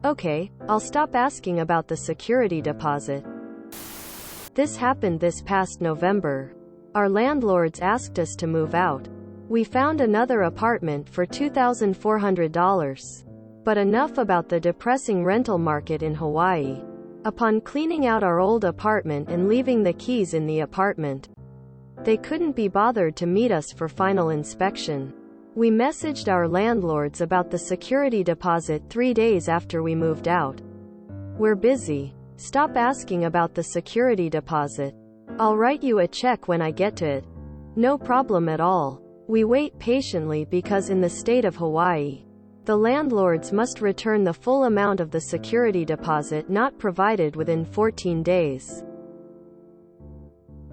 Okay, I'll stop asking about the security deposit. This happened this past November. Our landlords asked us to move out. We found another apartment for $2,400. But enough about the depressing rental market in Hawaii. Upon cleaning out our old apartment and leaving the keys in the apartment, they couldn't be bothered to meet us for final inspection. We messaged our landlords about the security deposit 3 days after we moved out. We're busy. Stop asking about the security deposit. I'll write you a check when I get to it. No problem at all. We wait patiently because in the state of Hawaii, the landlords must return the full amount of the security deposit not provided within 14 days.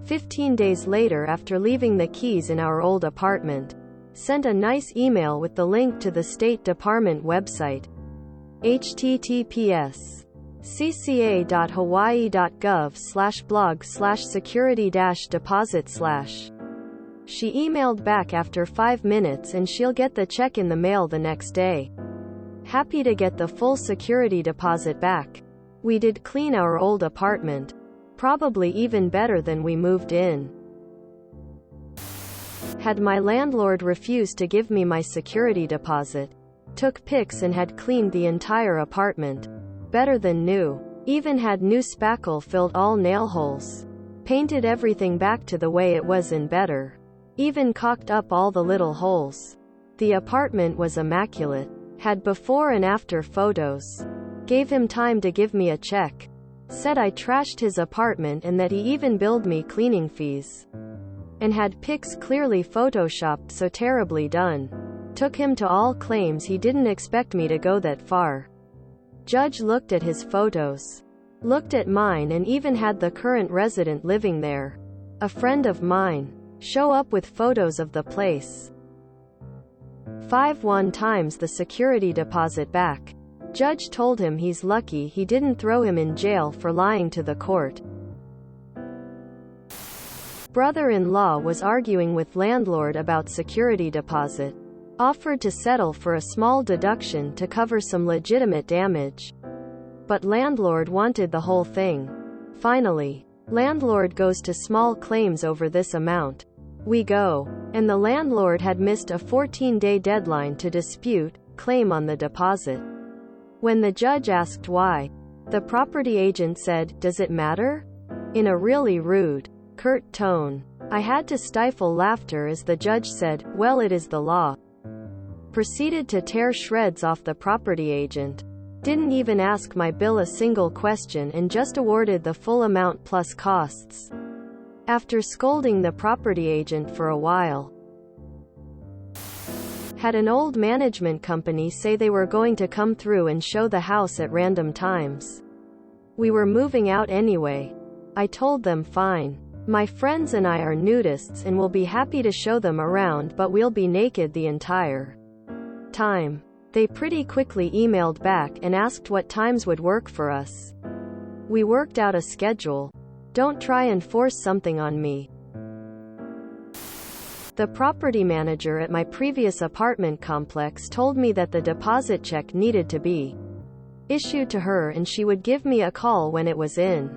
15 days later, after leaving the keys in our old apartment, sent a nice email with the link to the State Department website. https://cca.hawaii.gov/blog/security-deposit/. She emailed back after 5 minutes and she'll get the check in the mail the next day. Happy to get the full security deposit back. We did clean our old apartment. Probably even better than we moved in. Had my landlord refused to give me my security deposit, took pics and had cleaned the entire apartment. Better than new. Even had new spackle filled all nail holes. Painted everything back to the way it was in better. Even caulked up all the little holes. The apartment was immaculate. Had before and after photos. Gave him time to give me a check. Said I trashed his apartment and that he even billed me cleaning fees. And had pics clearly photoshopped so terribly done. Took him to all claims he didn't expect me to go that far. Judge looked at his photos. Looked at mine and even had the current resident living there, a friend of mine, show up with photos of the place. 5 times the security deposit back. Judge told him he's lucky he didn't throw him in jail for lying to the court. Brother-in-law was arguing with landlord about security deposit. Offered to settle for a small deduction to cover some legitimate damage. But landlord wanted the whole thing. Finally, landlord goes to small claims over this amount. We go. And the landlord had missed a 14-day deadline to dispute claim on the deposit. When the judge asked why, the property agent said, "Does it matter?" in a really rude, curt tone. I had to stifle laughter as the judge said, "Well, it is the law." Proceeded to tear shreds off the property agent. Didn't even ask my bill a single question and just awarded the full amount plus costs. After scolding the property agent for a while. Had an old management company say they were going to come through and show the house at random times. We were moving out anyway. I told them fine. My friends and I are nudists and will be happy to show them around, but we'll be naked the entire time. They pretty quickly emailed back and asked what times would work for us. We worked out a schedule. Don't try and force something on me. The property manager at my previous apartment complex told me that the deposit check needed to be issued to her and she would give me a call when it was in.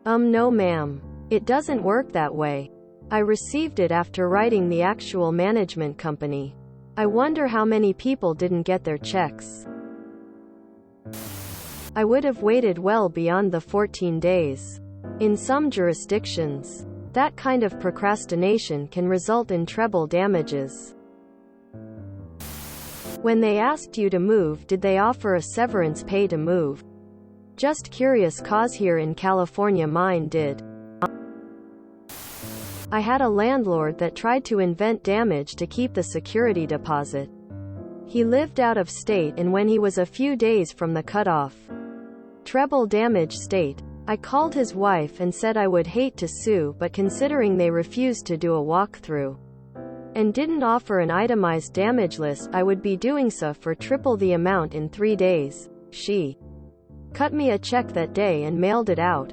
No ma'am. It doesn't work that way. I received it after writing the actual management company. I wonder how many people didn't get their checks. I would have waited well beyond the 14 days. In some jurisdictions, that kind of procrastination can result in treble damages. When they asked you to move, did they offer a severance pay to move? Just curious, cause here in California mine did. I had a landlord that tried to invent damage to keep the security deposit. He lived out of state and when he was a few days from the cutoff treble damage state, I called his wife and said I would hate to sue, but considering they refused to do a walkthrough and didn't offer an itemized damage list, I would be doing so for triple the amount in 3 days. She cut me a check that day and mailed it out.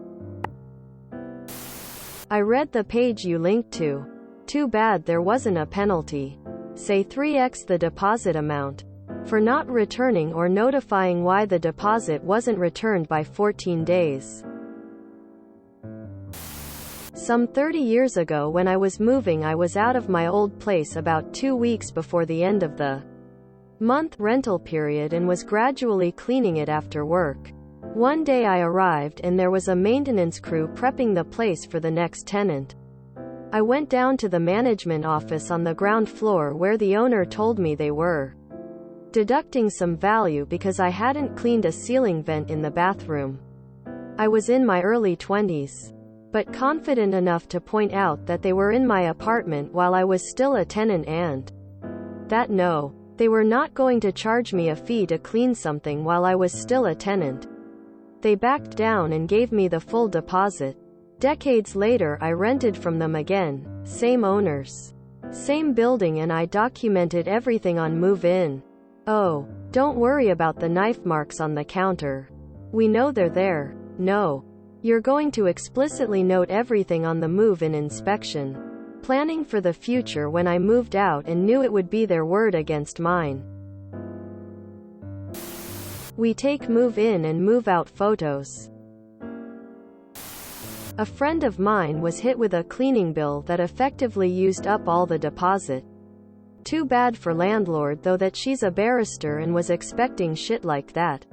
I read the page you linked to. Too bad there wasn't a penalty. Say 3x the deposit amount. for not returning or notifying why the deposit wasn't returned by 14 days. Some 30 years ago when I was moving, I was out of my old place about 2 weeks before the end of the month rental period and was gradually cleaning it after work. One day I arrived and there was a maintenance crew prepping the place for the next tenant. I went down to the management office on the ground floor where the owner told me they were deducting some value because I hadn't cleaned a ceiling vent in the bathroom. I was in my early 20s, but confident enough to point out that they were in my apartment while I was still a tenant and that no, they were not going to charge me a fee to clean something while I was still a tenant. They backed down and gave me the full deposit. Decades later I rented from them again, same owners, same building, and I documented everything on move-in. Oh, don't worry about the knife marks on the counter. We know they're there. No. You're going to explicitly note everything on the move-in inspection. Planning for the future when I moved out and knew it would be their word against mine. We take move-in and move-out photos. A friend of mine was hit with a cleaning bill that effectively used up all the deposit. Too bad for landlord though that she's a barrister and was expecting shit like that.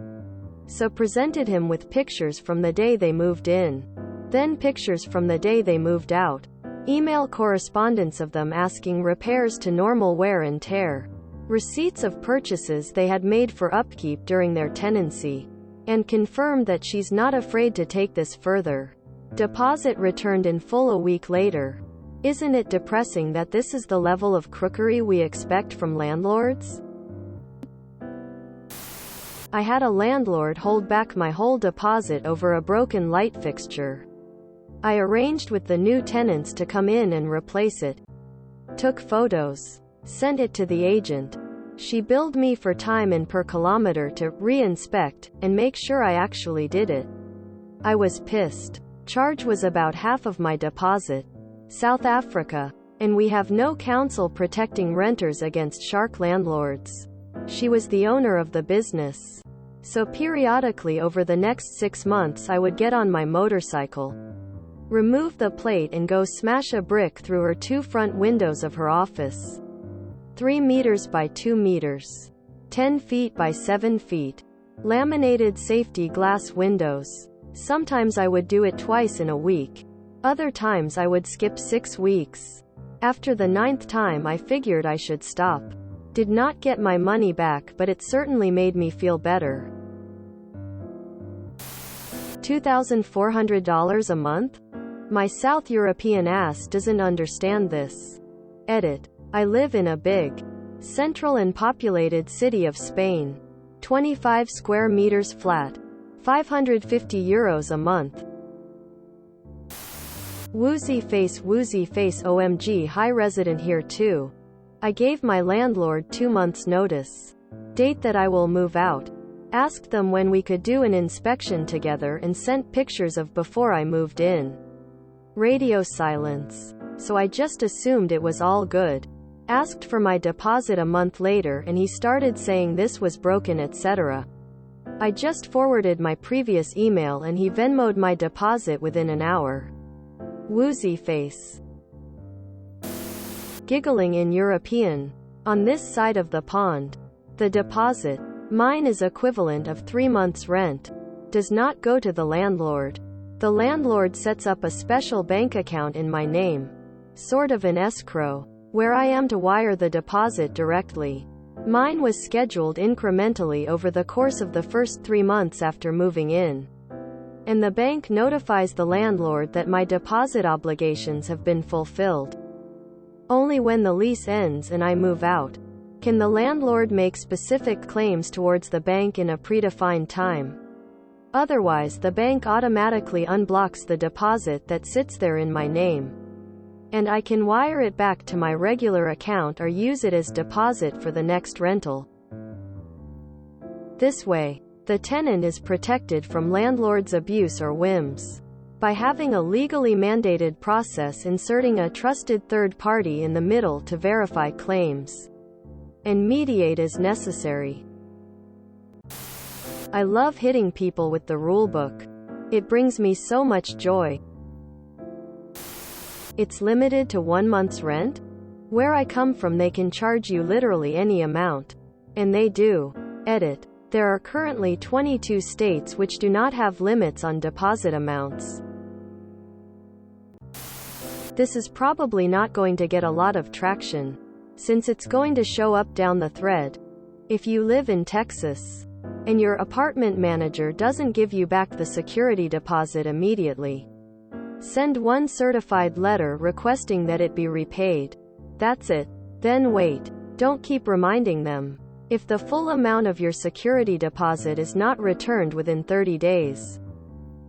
So presented him with pictures from the day they moved in. Then pictures from the day they moved out. Email correspondence of them asking repairs to normal wear and tear. Receipts of purchases they had made for upkeep during their tenancy. And confirmed that she's not afraid to take this further. Deposit returned in full a week later. Isn't it depressing that this is the level of crookery we expect from landlords? I had a landlord hold back my whole deposit over a broken light fixture. I arranged with the new tenants to come in and replace it. Took photos. Sent it to the agent. She billed me for time and per kilometer to re-inspect and make sure I actually did it. I was pissed. Charge was about half of my deposit. South Africa. And we have no council protecting renters against shark landlords. She was the owner of the business. So periodically over the next 6 months I would get on my motorcycle, remove the plate and go smash a brick through her 2 front windows of her office. 3 meters by 2 meters. 10 feet by 7 feet. Laminated safety glass windows. Sometimes I would do it twice in a week. Other times I would skip 6 weeks. After the 9th time I figured I should stop. Did not get my money back, but it certainly made me feel better. $2,400 a month? My South European ass doesn't understand this. Edit. I live in a big, central and populated city of Spain. 25 square meters flat. €550 a month. Woozy face OMG, hi, resident here too. I gave my landlord 2 months notice. Date that I will move out. Asked them when we could do an inspection together and sent pictures of before I moved in. Radio silence. So I just assumed it was all good. Asked for my deposit a month later and he started saying this was broken, etc. I just forwarded my previous email and he Venmo'd my deposit within an hour. Woozy face. Giggling in European. On this side of the pond. The deposit, mine is equivalent of 3 months' rent, does not go to the landlord. The landlord sets up a special bank account in my name. Sort of an escrow, where I am to wire the deposit directly. Mine was scheduled incrementally over the course of the first 3 months after moving in. And the bank notifies the landlord that my deposit obligations have been fulfilled. Only when the lease ends and I move out, can the landlord make specific claims towards the bank in a predefined time. Otherwise, the bank automatically unblocks the deposit that sits there in my name. And I can wire it back to my regular account or use it as deposit for the next rental. This way, the tenant is protected from landlord's abuse or whims. By having a legally mandated process inserting a trusted third party in the middle to verify claims. and mediate as necessary. I love hitting people with the rulebook. It brings me so much joy. It's limited to 1 month's rent? Where I come from, they can charge you literally any amount. And they do. Edit. There are currently 22 states which do not have limits on deposit amounts. This is probably not going to get a lot of traction, since it's going to show up down the thread. If you live in Texas, and your apartment manager doesn't give you back the security deposit immediately, send one certified letter requesting that it be repaid. That's it. Then wait. Don't keep reminding them. If the full amount of your security deposit is not returned within 30 days,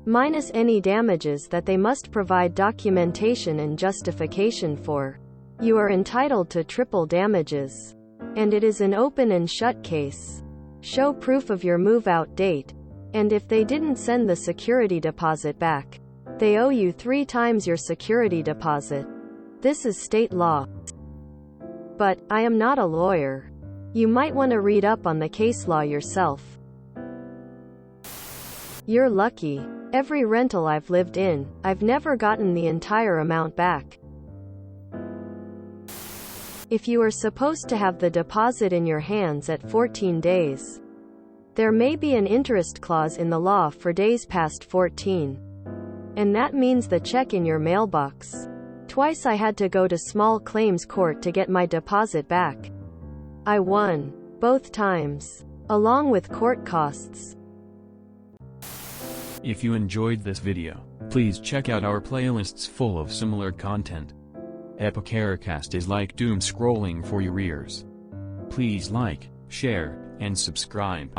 minus any damages that they must provide documentation and justification for, you are entitled to triple damages. And it is an open and shut case. Show proof of your move-out date. And if they didn't send the security deposit back, they owe you 3 times your security deposit. This is state law. But, I am not a lawyer. You might want to read up on the case law yourself. You're lucky. Every rental I've lived in, I've never gotten the entire amount back. If you are supposed to have the deposit in your hands at 14 days, there may be an interest clause in the law for days past 14. And that means the check in your mailbox. Twice I had to go to small claims court to get my deposit back. I won. Both times. Along with court costs. If you enjoyed this video, please check out our playlists full of similar content. Epicaricast is like doom scrolling for your ears. Please like, share, and subscribe.